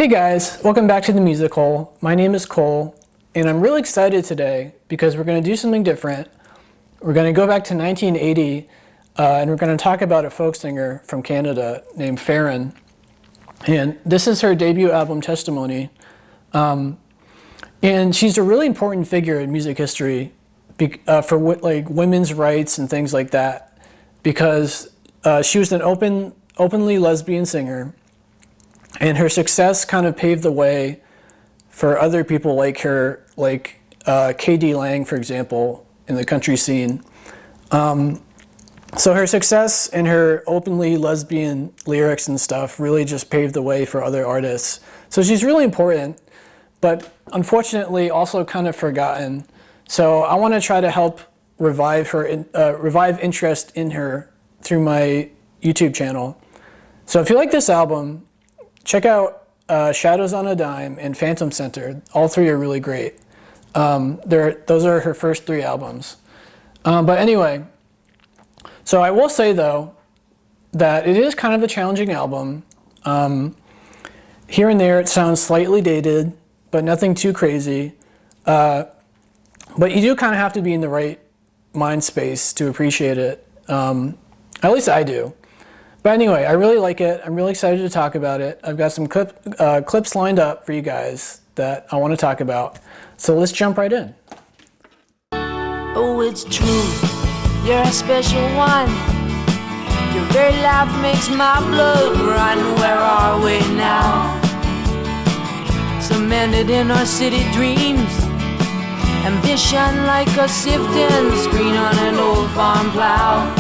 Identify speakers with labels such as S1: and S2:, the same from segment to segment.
S1: Hey guys, welcome back to the Music Hole. My name is Cole, and I'm really excited today because we're going to do something different. We're going to go back to 1980, and we're going to talk about a folk singer from Canada named Ferron. And this is her debut album, Testimony. And she's a really important figure in music history for women's rights and things like that, because she was an openly lesbian singer. And her success kind of paved the way for other people like her, like K.D. Lang, for example, in the country scene. So her success and her openly lesbian lyrics and stuff really just paved the way for other artists. So she's really important, but unfortunately also kind of forgotten. So I want to try to help revive interest in her through my YouTube channel. So if you like this album, check out Shadows on a Dime and Phantom Center. All three are really great. Those are her first three albums. But anyway, so I will say though that it is kind of a challenging album. Here and there it sounds slightly dated, but nothing too crazy. But you do kind of have to be in the right mind space to appreciate it. At least I do. But anyway, I really like it. I'm really excited to talk about it. I've got some clips lined up for you guys that I want to talk about. So let's jump right in.
S2: Oh, it's true, you're a special one. Your very life makes my blood run. Where are we now? Cemented in our city dreams. Ambition like a sifting screen on an old farm plow.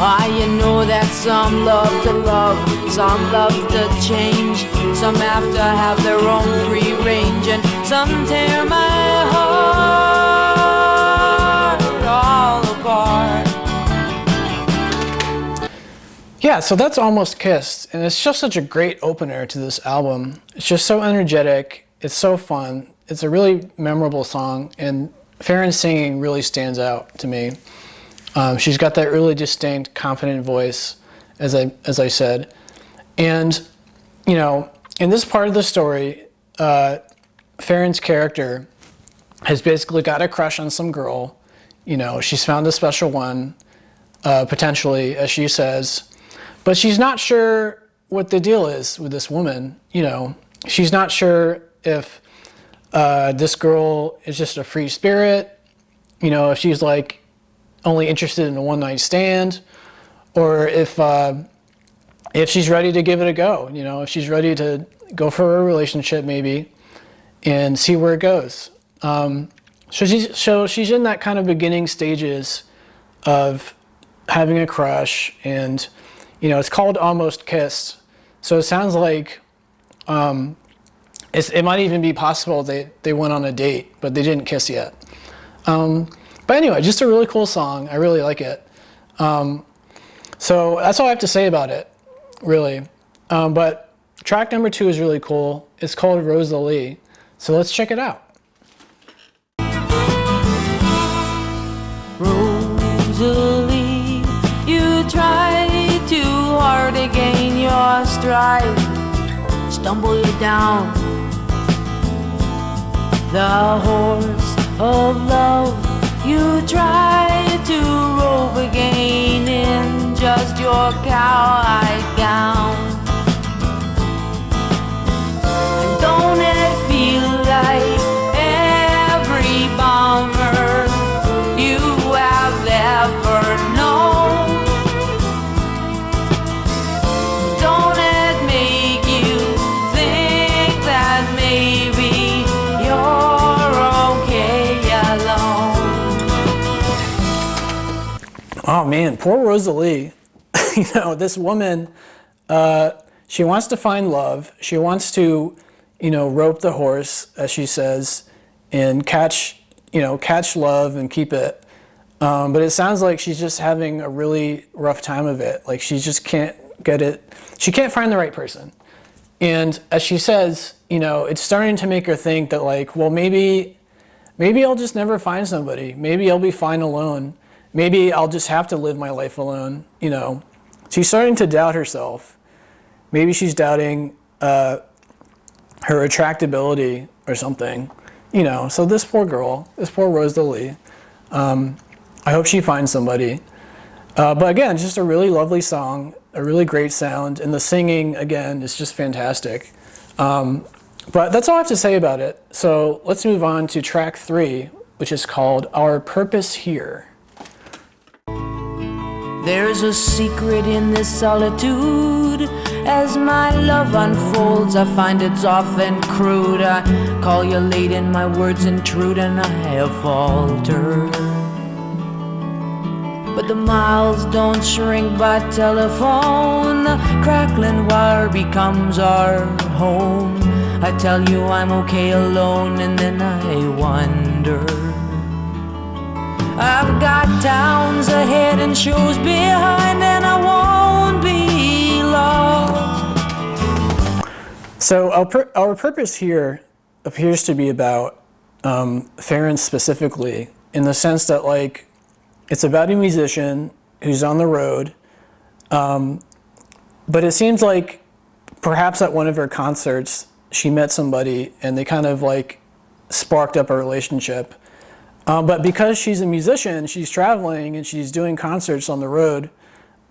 S2: Ah, you know that some love to love, some love to change, some have to have their own free range, and some tear my heart all apart.
S1: Yeah, so that's Almost Kissed, and it's just such a great opener to this album. It's just so energetic, it's so fun, it's a really memorable song, and Ferron's singing really stands out to me. She's got that really distinct, confident voice, as I said. And, you know, in this part of the story, Ferron's character has basically got a crush on some girl. You know, she's found a special one, potentially, as she says. But she's not sure what the deal is with this woman. You know, she's not sure if this girl is just a free spirit, you know, if she's like only interested in a one-night stand, or if she's ready to give it a go, you know, if she's ready to go for a relationship maybe and see where it goes. So she's in that kind of beginning stages of having a crush, and you know, it's called Almost Kissed. So it sounds like it might even be possible they went on a date, but they didn't kiss yet. But anyway, just a really cool song. I really like it. So that's all I have to say about it, really. But track number 2 is really cool. It's called Rosalee. So let's check it out.
S2: Rosalee, you try too hard to gain your stride, stumble you down the horse of love. You try to rope again in just your cowhide gown. And don't it feel like every bummer you have ever known? Don't it make you think that maybe you're okay alone?
S1: Oh man, poor Rosalee. You know, this woman, she wants to find love. She wants to, you know, rope the horse, as she says, and catch love and keep it. But it sounds like she's just having a really rough time of it. Like she just can't get it. She can't find the right person. And as she says, you know, it's starting to make her think that like, well, maybe I'll just never find somebody. Maybe I'll be fine alone. Maybe I'll just have to live my life alone, you know. She's starting to doubt herself. Maybe she's doubting her attractability or something, you know. So this poor girl, this poor Rosalee, I hope she finds somebody. But again, just a really lovely song, a really great sound, and the singing, again, is just fantastic. But that's all I have to say about it. So let's move on to track 3, which is called Our Purpose Here.
S2: There's a secret in this solitude. As my love unfolds, I find it's often crude. I call you late and my words intrude and I have faltered. But the miles don't shrink by telephone. The crackling wire becomes our home. I tell you I'm okay alone and then I wonder. I've got towns ahead and shows behind and I won't be lost.
S1: So our purpose here appears to be about Ferron specifically, in the sense that, like, it's about a musician who's on the road, but it seems like perhaps at one of her concerts she met somebody and they kind of like sparked up a relationship. But because she's a musician, she's traveling and she's doing concerts on the road,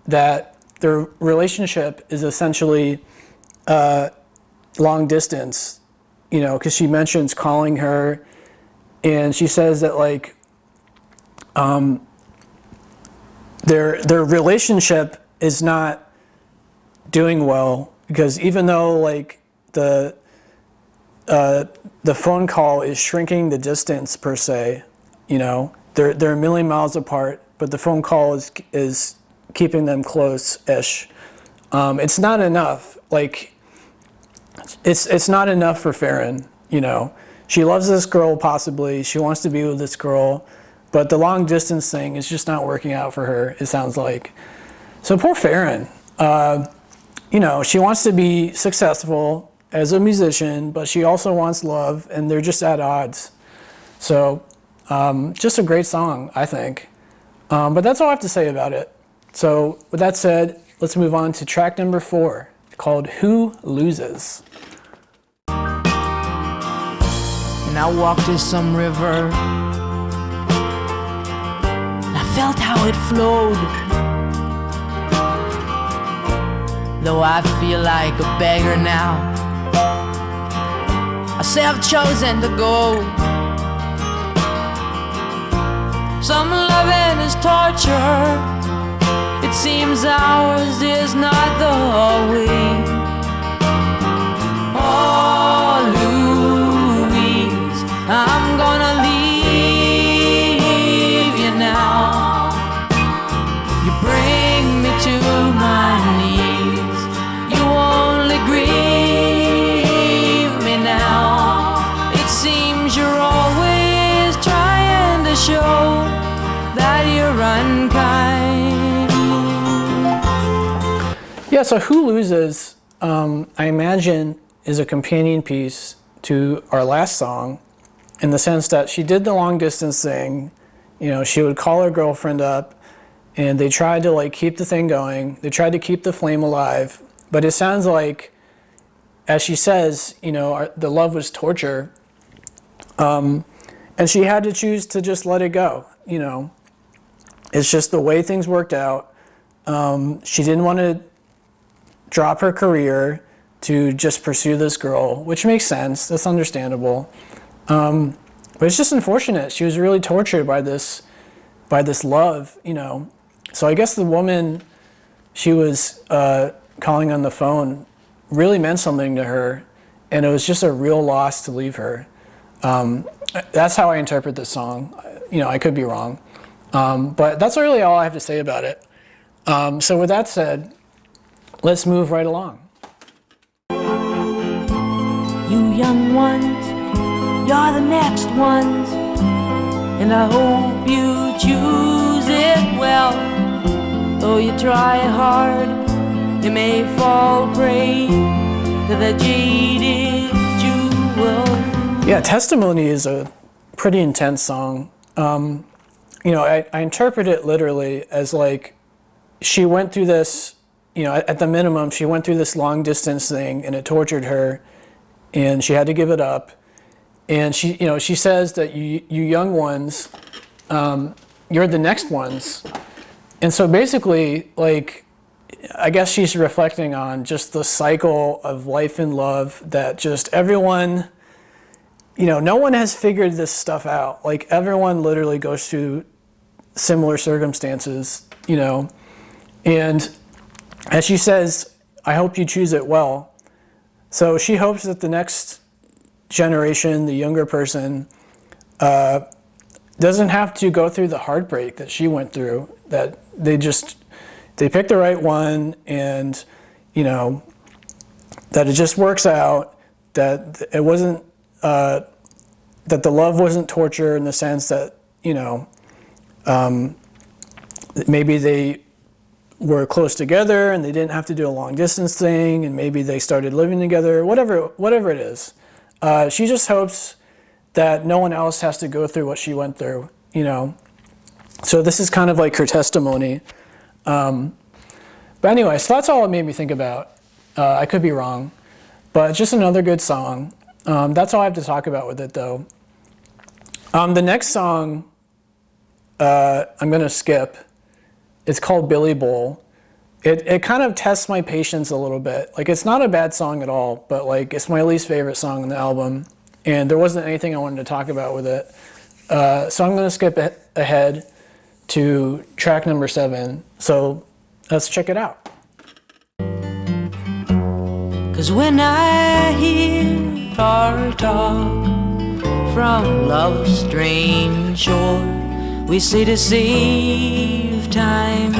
S1: that their relationship is essentially long distance, you know, because she mentions calling her and she says that, like, their relationship is not doing well, because even though, like, the phone call is shrinking the distance per se, you know, they're a million miles apart, but the phone call is keeping them close-ish. It's not enough. Like, it's not enough for Ferron, you know. She loves this girl, possibly. She wants to be with this girl, but the long distance thing is just not working out for her, it sounds like. So poor Ferron. You know, she wants to be successful as a musician, but she also wants love, and they're just at odds. So just a great song, I think. But that's all I have to say about it. So with that said, let's move on to track number 4, called Who Loses?
S2: And I walked to some river and I felt how it flowed. Though I feel like a beggar now, I say I've chosen to go. Some loving is torture. It seems ours is not the way. Oh, Louise, I'm gonna leave you now. You bring me to my knees. You only grieve me now. It seems you're always trying to show that you're unkind.
S1: Yeah, so Who Loses, I imagine, is a companion piece to our last song, in the sense that she did the long distance thing. You know, she would call her girlfriend up and they tried to, like, keep the thing going. They tried to keep the flame alive, but it sounds like, as she says, you know, the love was torture. And she had to choose to just let it go, you know. It's just the way things worked out. She didn't want to drop her career to just pursue this girl, which makes sense. That's understandable. But it's just unfortunate. She was really tortured by this love, you know. So I guess the woman she was calling on the phone really meant something to her, and it was just a real loss to leave her. That's how I interpret this song. You know, I could be wrong. But that's really all I have to say about it. So with that said, let's move right along.
S2: You young ones, you're the next ones, and I hope you choose it well. Though you try hard, you may fall prey to the jaded jewel.
S1: Yeah, Testimony is a pretty intense song. You know, I interpret it literally as, like, she went through this, you know, at the minimum, she went through this long distance thing and it tortured her. and she had to give it up. And she says that you young ones, you're the next ones. And so basically, like, I guess she's reflecting on just the cycle of life and love that just everyone, no one has figured this stuff out. Like, everyone literally goes through similar circumstances, and as she says, I hope you choose it well. So she hopes that the next generation, the younger person, doesn't have to go through the heartbreak that she went through, that they pick the right one, and that it just works out, that it wasn't that the love wasn't torture, in the sense that maybe they were close together and they didn't have to do a long distance thing, and maybe they started living together, whatever it is. She just hopes that no one else has to go through what she went through, So this is kind of like her testimony. But anyway, so that's all it made me think about. I could be wrong, but it's just another good song. That's all I have to talk about with it, though. The next song I'm going to skip. It's called Billy Bowl. It kind of tests my patience a little bit. Like, it's not a bad song at all, but like, it's my least favorite song on the album, and there wasn't anything I wanted to talk about with it. So I'm going to skip ahead to track number 7. So let's check it out.
S2: 'Cause when I hear our talk from love's strange shore, we say to save time,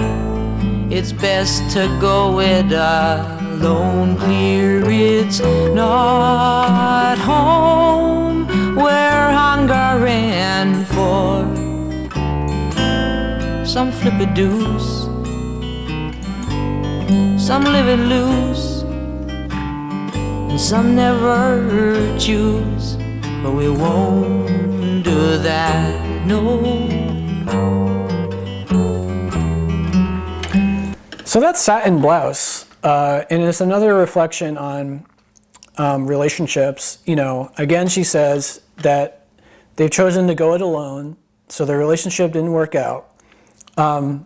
S2: it's best to go it alone. Clear it's not home we're hungering for. Some flip a deuce, some live it loose, and some never choose. But we won't do that, no.
S1: So that's Satin, Blouse, and it's another reflection on relationships. Again, she says that they've chosen to go it alone, so their relationship didn't work out. But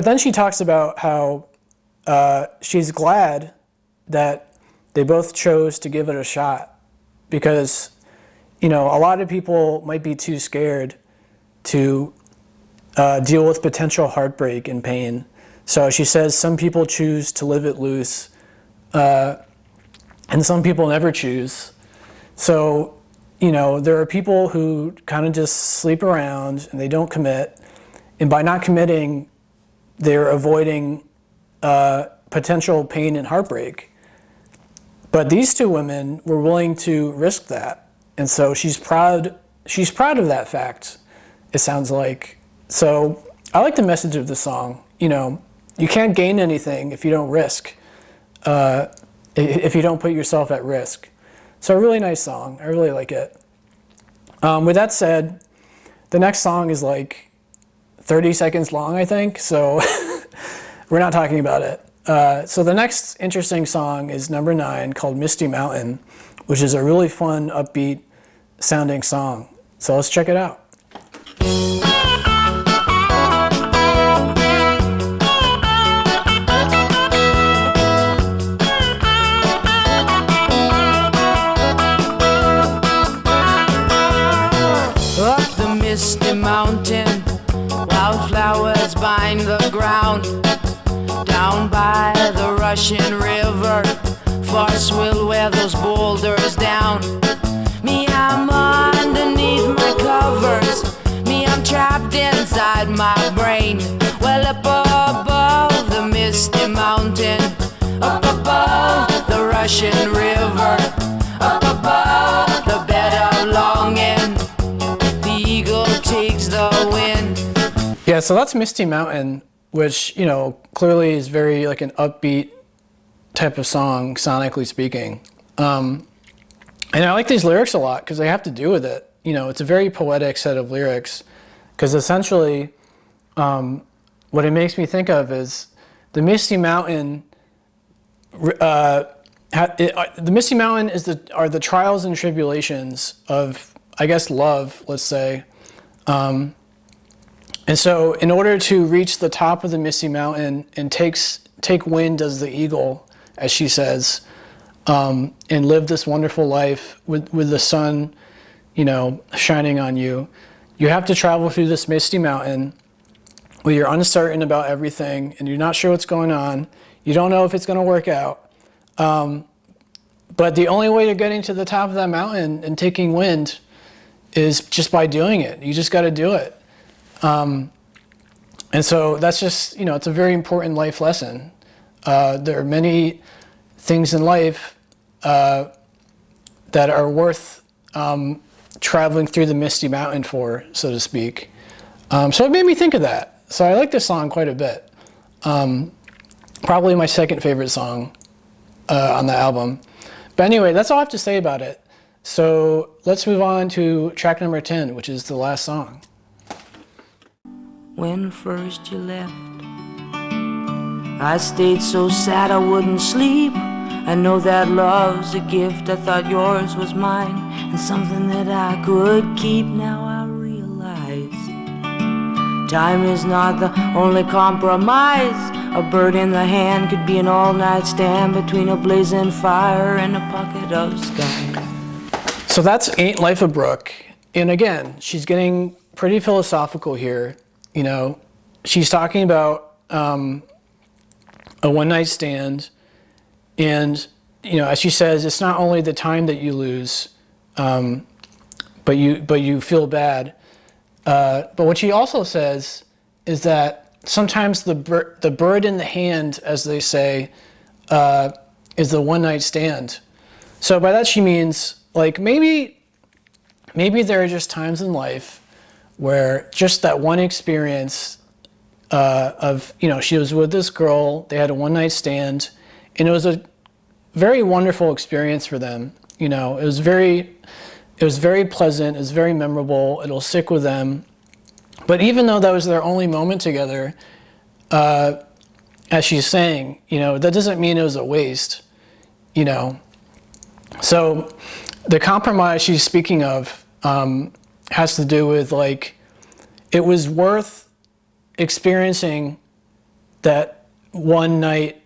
S1: then she talks about how she's glad that they both chose to give it a shot, because, a lot of people might be too scared to deal with potential heartbreak and pain. So she says some people choose to live it loose, and some people never choose. So, there are people who kind of just sleep around and they don't commit. And by not committing, they're avoiding potential pain and heartbreak. But these two women were willing to risk that. And so she's proud of that fact, it sounds like. So I like the message of the song. You can't gain anything if you don't risk, if you don't put yourself at risk. So a really nice song. I really like it. With that said, the next song is like 30 seconds long, I think. So we're not talking about it. So the next interesting song is number 9, called Misty Mountain, which is a really fun, upbeat sounding song. So let's check it out.
S2: Up the misty mountain, wildflowers bind the ground. Down by the rushing river, force will wear those boulders down. Me, I'm underneath my covers. Me, I'm trapped inside my brain. Well, up above the misty mountain, up above the rushing river, up above the bed of longing, the eagle takes the wind.
S1: Yeah, so that's Misty Mountain, which, clearly is very like an upbeat type of song, sonically speaking. And I like these lyrics a lot because they have to do with it. It's a very poetic set of lyrics, because essentially what it makes me think of is the Misty Mountain the Misty Mountain are the trials and tribulations of, I guess, love, let's say. And so in order to reach the top of the Misty Mountain and take wind as the eagle, as she says, and live this wonderful life with the sun, shining on you, you have to travel through this Misty Mountain where you're uncertain about everything and you're not sure what's going on. You don't know if it's going to work out. But the only way you're getting to the top of that mountain and taking wind is just by doing it. You just got to do it. And so that's just, it's a very important life lesson. There are many things in life that are worth traveling through the Misty Mountain for, so to speak. So it made me think of that. So I like this song quite a bit. Probably my second favorite song on the album. But anyway, that's all I have to say about it. So let's move on to track number 10, which is the last song.
S2: When first you left, I stayed so sad I wouldn't sleep. I know that love's a gift, I thought yours was mine, and something that I could keep. Now I realize time is not the only compromise. A bird in the hand could be an all-night stand between a blazing fire and a pocket of sky.
S1: So that's Ain't Life a Brook. And again, she's getting pretty philosophical here. She's talking about a one-night stand. And, as she says, it's not only the time that you lose, but you feel bad. But what she also says is that sometimes the bird in the hand, as they say, is the one-night stand. So by that she means, maybe there are just times in life where just that one experience of, she was with this girl, they had a one-night stand, and it was a very wonderful experience for them. It was very pleasant, it was very memorable, it'll stick with them. But even though that was their only moment together, as she's saying, that doesn't mean it was a waste, So the compromise she's speaking of has to do with, it was worth experiencing that one night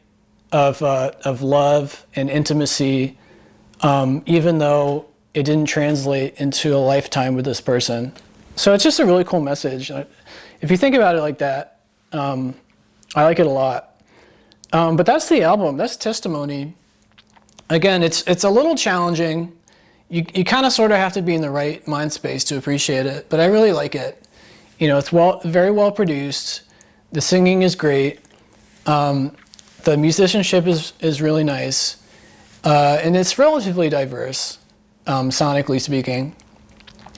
S1: of love and intimacy, even though it didn't translate into a lifetime with this person. So it's just a really cool message. If you think about it like that, I like it a lot. But that's the album. That's Testimony. Again, it's a little challenging. You kind of sort of have to be in the right mind space to appreciate it. But I really like it. It's very well produced. The singing is great. The musicianship is really nice. And it's relatively diverse, sonically speaking.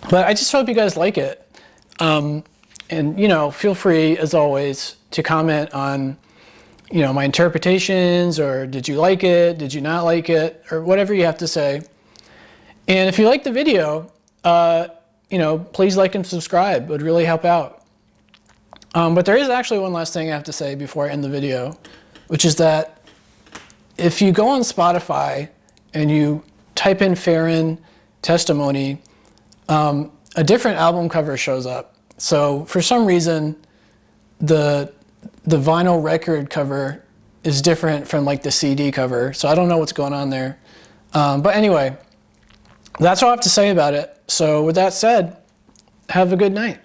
S1: But I just hope you guys like it. And, feel free, as always, to comment on, my interpretations, or did you like it, did you not like it, or whatever you have to say. And if you like the video, please like and subscribe. It would really help out. But there is actually one last thing I have to say before I end the video, which is that if you go on Spotify and you type in Ferron Testimony, a different album cover shows up. So for some reason, the vinyl record cover is different from the CD cover. So I don't know what's going on there. But anyway, that's all I have to say about it. So with that said, have a good night.